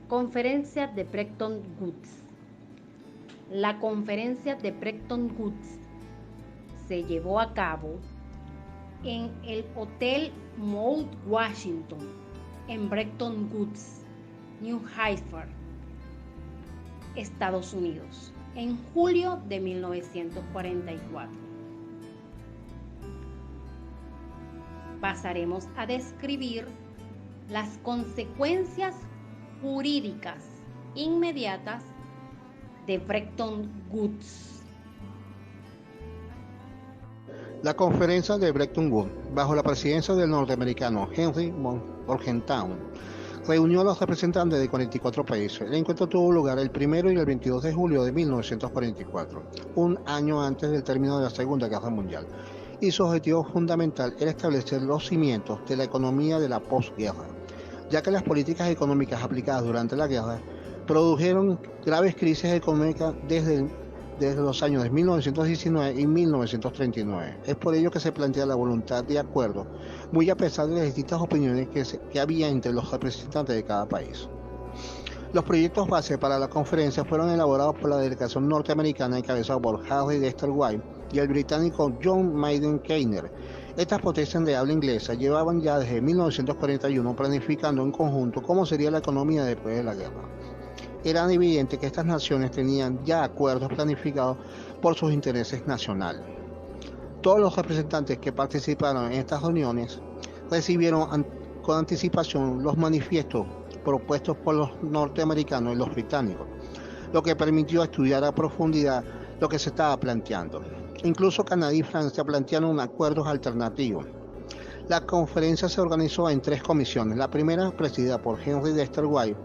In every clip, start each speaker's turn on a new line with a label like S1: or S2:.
S1: Conferencia de Bretton Woods. La conferencia de Bretton Woods se llevó a cabo en el Hotel Mount Washington, en Bretton Woods, New Hampshire, Estados Unidos, en julio de 1944. Pasaremos a describir las consecuencias jurídicas inmediatas de Bretton Woods.
S2: La conferencia de Bretton Woods, bajo la presidencia del norteamericano Henry von Morgenthau, reunió a los representantes de 44 países. El encuentro tuvo lugar el 1 y el 22 de julio de 1944, un año antes del término de la Segunda Guerra Mundial, y su objetivo fundamental era establecer los cimientos de la economía de la posguerra, ya que las políticas económicas aplicadas durante la guerra produjeron graves crisis económicas desde los años de 1919 y 1939. Es por ello que se plantea la voluntad de acuerdo, muy a pesar de las distintas opiniones que había entre los representantes de cada país. Los proyectos base para la conferencia fueron elaborados por la delegación norteamericana encabezada por Harry Dexter White y el británico John Maynard Keynes. Estas potencias de habla inglesa llevaban ya desde 1941 planificando en conjunto cómo sería la economía después de la guerra. Era evidente que estas naciones tenían ya acuerdos planificados por sus intereses nacionales. Todos los representantes que participaron en estas reuniones recibieron con anticipación los manifiestos propuestos por los norteamericanos y los británicos, lo que permitió estudiar a profundidad lo que se estaba planteando. Incluso Canadá y Francia plantearon acuerdos alternativos. La conferencia se organizó en 3 comisiones. La primera, presidida por Henry Dexter White,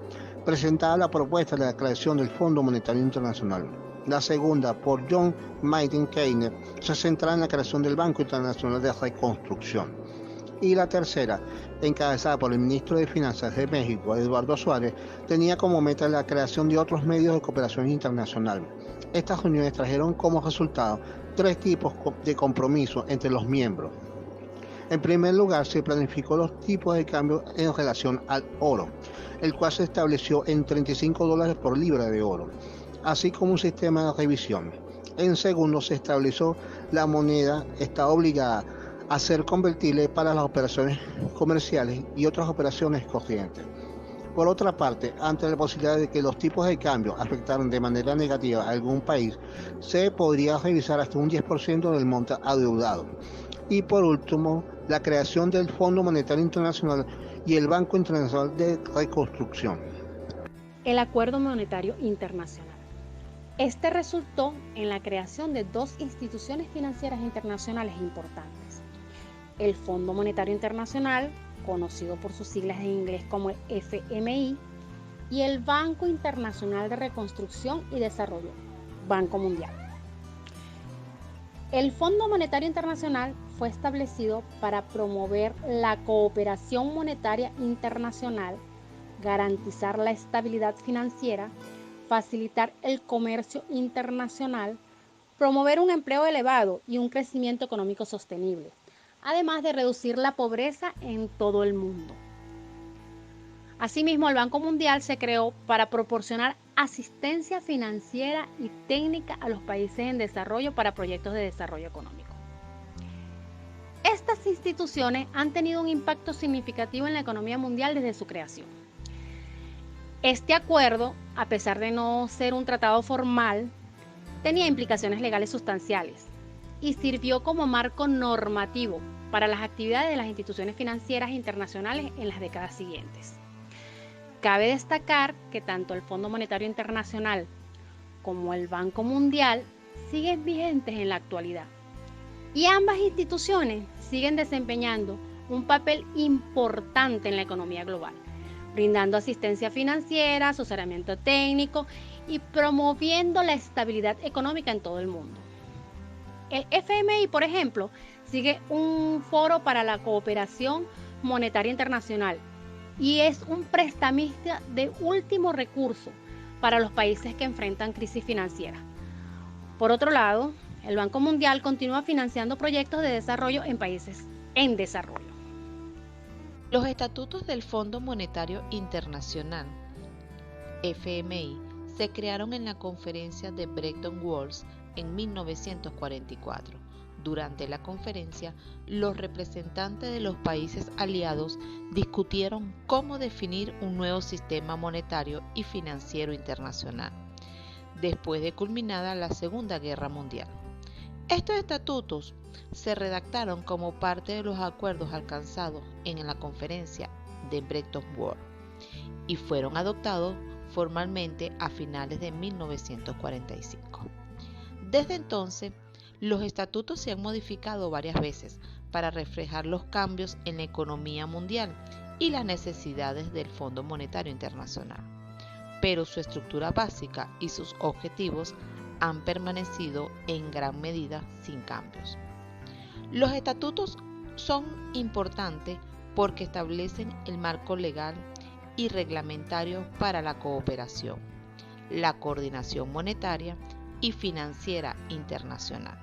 S2: presentaba la propuesta de la creación del Fondo Monetario Internacional. La segunda, por John Maynard Keynes, se centraba en la creación del Banco Internacional de Reconstrucción. Y la tercera, encabezada por el ministro de Finanzas de México, Eduardo Suárez, tenía como meta la creación de otros medios de cooperación internacional. Estas reuniones trajeron como resultado 3 tipos de compromiso entre los miembros. En primer lugar, se planificó los tipos de cambio en relación al oro, el cual se estableció en $35 por libra de oro, así como un sistema de revisión. En segundo, se estableció la moneda está obligada a ser convertible para las operaciones comerciales y otras operaciones corrientes. Por otra parte, ante la posibilidad de que los tipos de cambio afectaran de manera negativa a algún país, se podría revisar hasta un 10% del monto adeudado. Y por último, la creación del Fondo Monetario Internacional y el Banco Internacional de Reconstrucción.
S1: El Acuerdo Monetario Internacional. Este resultó en la creación de 2 instituciones financieras internacionales importantes: el Fondo Monetario Internacional, conocido por sus siglas en inglés como el FMI, y el Banco Internacional de Reconstrucción y Desarrollo, Banco Mundial. El Fondo Monetario Internacional fue establecido para promover la cooperación monetaria internacional, garantizar la estabilidad financiera, facilitar el comercio internacional, promover un empleo elevado y un crecimiento económico sostenible, además de reducir la pobreza en todo el mundo. Asimismo, el Banco Mundial se creó para proporcionar asistencia financiera y técnica a los países en desarrollo para proyectos de desarrollo económico. Estas instituciones han tenido un impacto significativo en la economía mundial desde su creación. Este acuerdo, a pesar de no ser un tratado formal, tenía implicaciones legales sustanciales y sirvió como marco normativo para las actividades de las instituciones financieras internacionales en las décadas siguientes. Cabe destacar que tanto el Fondo Monetario Internacional como el Banco Mundial siguen vigentes en la actualidad, y ambas instituciones siguen desempeñando un papel importante en la economía global, brindando asistencia financiera, asesoramiento técnico y promoviendo la estabilidad económica en todo el mundo. El FMI, por ejemplo, sigue un foro para la cooperación monetaria internacional y es un prestamista de último recurso para los países que enfrentan crisis financiera. Por otro lado, el Banco Mundial continúa financiando proyectos de desarrollo en países en desarrollo.
S3: Los estatutos del Fondo Monetario Internacional FMI se crearon en la conferencia de Bretton Woods en 1944. Durante la conferencia, los representantes de los países aliados discutieron cómo definir un nuevo sistema monetario y financiero internacional, después de culminada la Segunda Guerra Mundial. Estos estatutos se redactaron como parte de los acuerdos alcanzados en la conferencia de Bretton Woods y fueron adoptados formalmente a finales de 1945. Desde entonces, los estatutos se han modificado varias veces para reflejar los cambios en la economía mundial y las necesidades del Fondo Monetario Internacional, pero su estructura básica y sus objetivos han permanecido en gran medida sin cambios. Los estatutos son importantes porque establecen el marco legal y reglamentario para la cooperación, la coordinación monetaria y financiera internacional.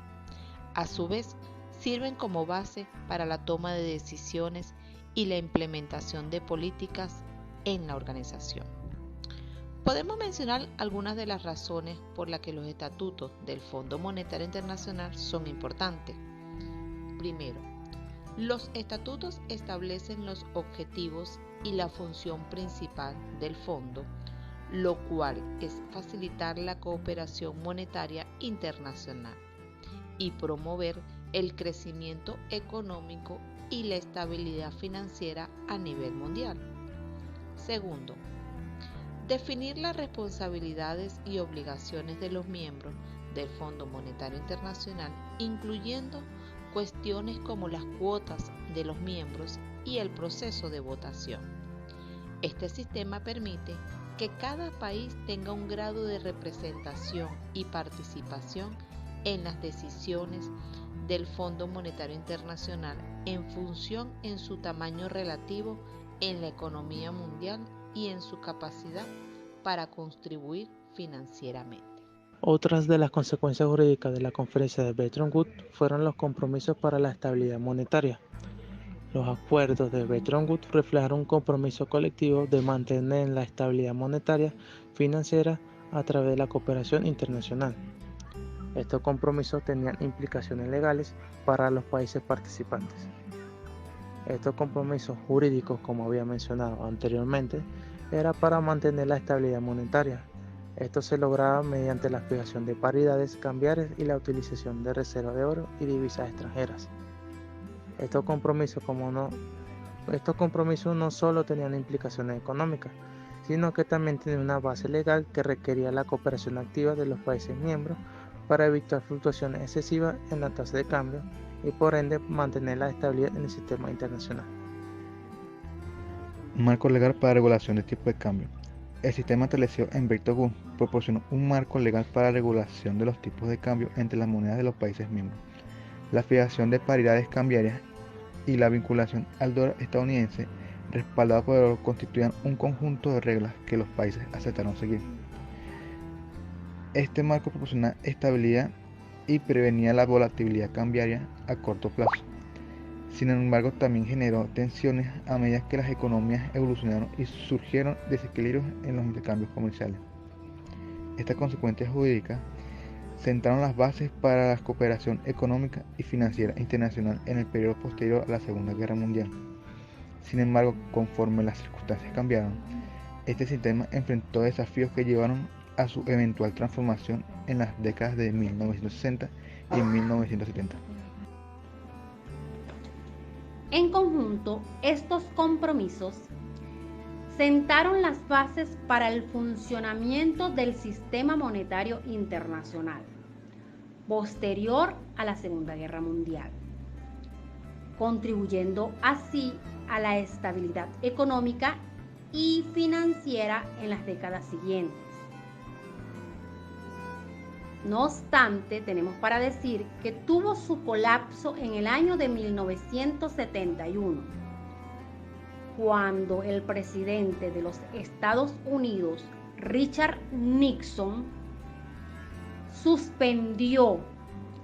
S3: A su vez, sirven como base para la toma de decisiones y la implementación de políticas en la organización. Podemos mencionar algunas de las razones por las que los estatutos del Fondo Monetario Internacional son importantes. Primero, los estatutos establecen los objetivos y la función principal del fondo, lo cual es facilitar la cooperación monetaria internacional y promover el crecimiento económico y la estabilidad financiera a nivel mundial. Segundo, definir las responsabilidades y obligaciones de los miembros del Fondo Monetario Internacional, incluyendo cuestiones como las cuotas de los miembros y el proceso de votación. Este sistema permite que cada país tenga un grado de representación y participación en las decisiones del Fondo Monetario Internacional en función en su tamaño relativo en la economía mundial y en su capacidad para contribuir financieramente.
S4: Otras de las consecuencias jurídicas de la conferencia de Bretton Woods fueron los compromisos para la estabilidad monetaria. Los acuerdos de Bretton Woods reflejaron un compromiso colectivo de mantener la estabilidad monetaria financiera a través de la cooperación internacional. Estos compromisos tenían implicaciones legales para los países participantes. Estos compromisos jurídicos, como había mencionado anteriormente, era para mantener la estabilidad monetaria. Esto se lograba mediante la fijación de paridades cambiarias y la utilización de reservas de oro y divisas extranjeras. Estos compromisos no solo tenían implicaciones económicas, sino que también tenían una base legal que requería la cooperación activa de los países miembros para evitar fluctuaciones excesivas en la tasa de cambio y por ende mantener la estabilidad en el sistema internacional.
S5: Marco legal para regulación de tipo de cambio. El sistema establecido en Bretton Woods proporcionó un marco legal para regulación de los tipos de cambio entre las monedas de los países miembros. La fijación de paridades cambiarias y la vinculación al dólar estadounidense respaldado por el oro constituían un conjunto de reglas que los países aceptaron seguir. Este marco proporcionaba estabilidad y prevenía la volatilidad cambiaria a corto plazo. Sin embargo, también generó tensiones a medida que las economías evolucionaron y surgieron desequilibrios en los intercambios comerciales. Estas consecuencias jurídicas sentaron las bases para la cooperación económica y financiera internacional en el periodo posterior a la Segunda Guerra Mundial. Sin embargo, conforme las circunstancias cambiaron, este sistema enfrentó desafíos que llevaron a su eventual transformación en las décadas de 1960 y 1970.
S1: En conjunto, estos compromisos sentaron las bases para el funcionamiento del sistema monetario internacional posterior a la Segunda Guerra Mundial, contribuyendo así a la estabilidad económica y financiera en las décadas siguientes. No obstante, tenemos para decir que tuvo su colapso en el año de 1971, cuando el presidente de los Estados Unidos, Richard Nixon, suspendió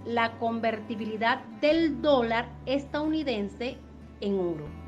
S1: la convertibilidad del dólar estadounidense en oro.